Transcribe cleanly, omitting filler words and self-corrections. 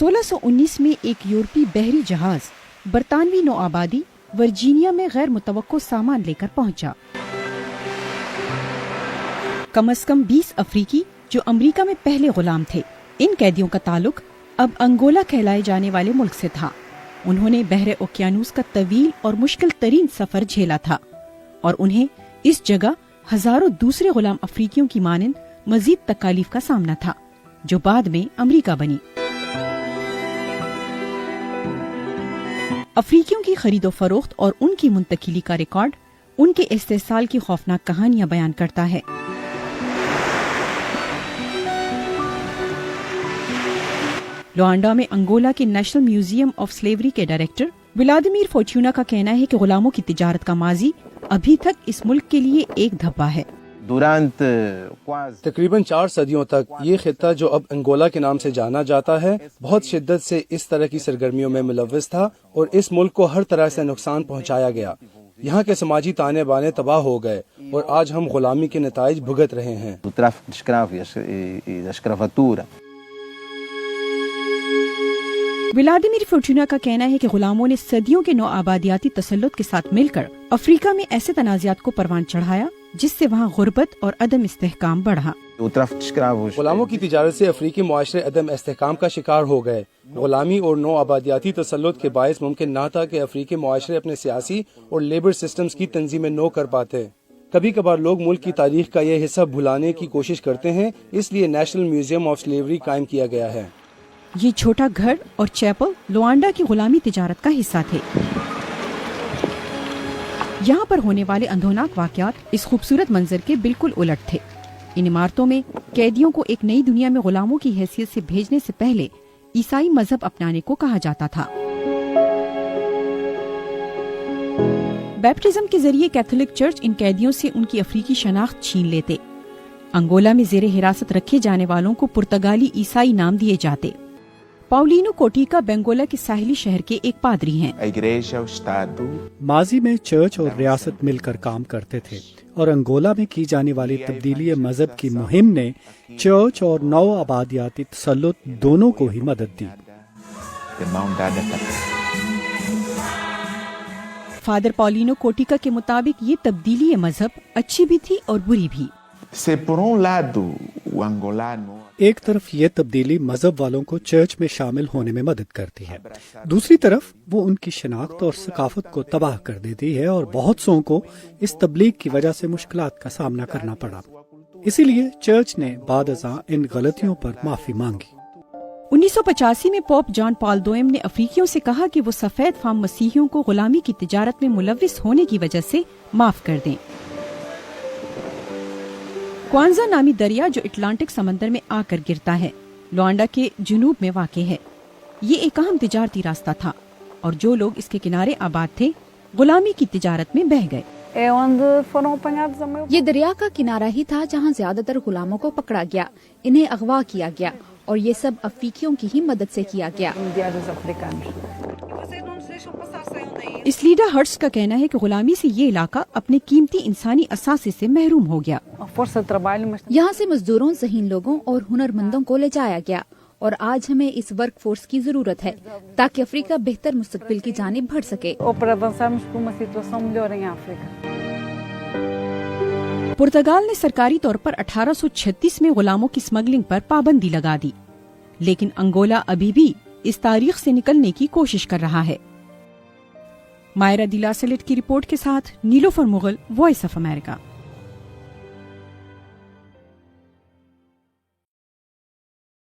1619 में एक यूरोपीय बहरी जहाज बरतानवी नौआबादी वर्जीनिया में गैर मुतवक्को सामान लेकर पहुंचा। कम से कम 20 अफ्रीकी जो अमेरिका में पहले गुलाम थे, इन कैदियों का ताल्लुक अब अंगोला कहलाए जाने वाले मुल्क से था। उन्होंने बहरे ओकियानूस का तवील और मुश्किल तरीन सफर झेला था और उन्हें इस जगह हजारों दूसरे गुलाम अफ्रीकियों की मानंद मजीद तकालीफ का सामना था, जो बाद में अमेरिका बनी। अफ्रीकियों की खरीदो फरोख्त और उनकी मुंतकिली का रिकॉर्ड उनके इस्तेसाल की खौफनाक कहानियां बयान करता है। लुआंडा में अंगोला के नेशनल म्यूजियम ऑफ स्लेवरी के डायरेक्टर व्लादिमीर फोर्टूना का कहना है कि गुलामों की तिजारत का माजी अभी तक इस मुल्क के लिए एक धब्बा है। तकरीबन 4 सदियों तक ये खित्ता, जो अब अंगोला के नाम से जाना जाता है, बहुत शिद्दत से इस तरह की सरगर्मियों में मुलव्वस था और इस मुल्क को हर तरह से नुकसान पहुंचाया गया। यहाँ के समाजी ताने बाने तबाह हो गए और आज हम गुलामी के नताइज भुगत रहे हैं। व्लादिमीर फोर्टूना का कहना है कि गुलामों ने सदियों के नौआबादियाती तसल्लुत के साथ मिलकर अफ्रीका में ऐसे तनाज़ात को परवान चढ़ाया जिससे वहाँ गुर्बत और अदम इस्तेहकाम बढ़ा। गुलामों की तिजारत से अफ्रीकी मुआशरे अदम इस्तेहकाम का शिकार हो गए। गुलामी और नौआबादियाती तसल्लुत के बायस मुमकिन न था कि अफ्रीकी मुआशरे अपने सियासी और लेबर सिस्टम्स की तंजीमें नो कर पाते। कभी कभार लोग मुल्क की तारीख का यह हिस्सा भुलाने की कोशिश करते हैं, इसलिए नेशनल म्यूजियम ऑफ स्लेवरी कायम किया गया है। ये छोटा घर और चैपल लुआंडा की गुलामी तिजारत का हिस्सा थे। यहाँ पर होने वाले अंधोनाक वाकयात इस खूबसूरत मंजर के बिल्कुल उलट थे। इन इमारतों में कैदियों को एक नई दुनिया में गुलामों की हैसियत से भेजने से पहले ईसाई मजहब अपनाने को कहा जाता था। बैप्टिज्म के जरिए कैथोलिक चर्च इन कैदियों से उनकी अफ्रीकी शनाख्त छीन लेते। अंगोला में जेरे हिरासत रखे जाने वालों को पुर्तगाली ईसाई नाम दिए जाते। पाउलिनो कोटिका बेंगोला के साहिली शहर के एक पादरी हैं। माजी में चर्च और रियासत मिलकर काम करते थे और अंगोला में की जाने वाली तब्दीली मजहब की मुहिम ने चर्च और नौ आबादियाती तसल्लुत दोनों को ही मदद दी। फादर पाउलिनो कोटिका के मुताबिक ये तब्दीली मजहब अच्छी भी थी और बुरी भी। एक तरफ ये तब्दीली मजहब वालों को चर्च में शामिल होने में मदद करती है, दूसरी तरफ वो उनकी शनाख्त और सकाफत को तबाह कर देती है और बहुत सौ को इस तबलीग की वजह से मुश्किलात का सामना करना पड़ा। इसीलिए चर्च ने बाद-अज़ां इन गलतियों पर माफी मांगी। 1985 में पोप जॉन पॉल दोएम ने अफ्रीकियों से कहा कि वो सफेद फाम मसीहियों को गुलामी की तिजारत में मुलव्विस होने की वजह से माफ कर दें। क्वांजा नामी दरिया जो अटलांटिक समंदर में आकर गिरता है, लुआंडा के जुनूब में वाक़े है। ये एक अहम तिजारती रास्ता था और जो लोग इसके किनारे आबाद थे गुलामी की तिजारत में बह गए। ये दरिया का किनारा ही था जहाँ ज्यादातर गुलामों को पकड़ा गया, इन्हें अगवा किया गया और ये सब अफ्रीकियों की ही मदद से किया गया। इसलीडा हर्ट्स का कहना है कि गुलामी से ये इलाका अपने कीमती इंसानी असासे से महरूम हो गया। यहाँ से मजदूरों, ज़हीन लोगों और हुनरमंदों को ले जाया गया और आज हमें इस वर्क फोर्स की जरूरत है ताकि अफ्रीका बेहतर मुस्तकबिल की जानिब बढ़ सके। पुर्तगाल ने सरकारी तौर पर 1836 में गुलामों की स्मगलिंग पर पाबंदी लगा दी, लेकिन अंगोला अभी भी इस तारीख से निकलने की कोशिश कर रहा है। मायरा दिलासलिट की रिपोर्ट के साथ Nilofar Mughal, voice of America.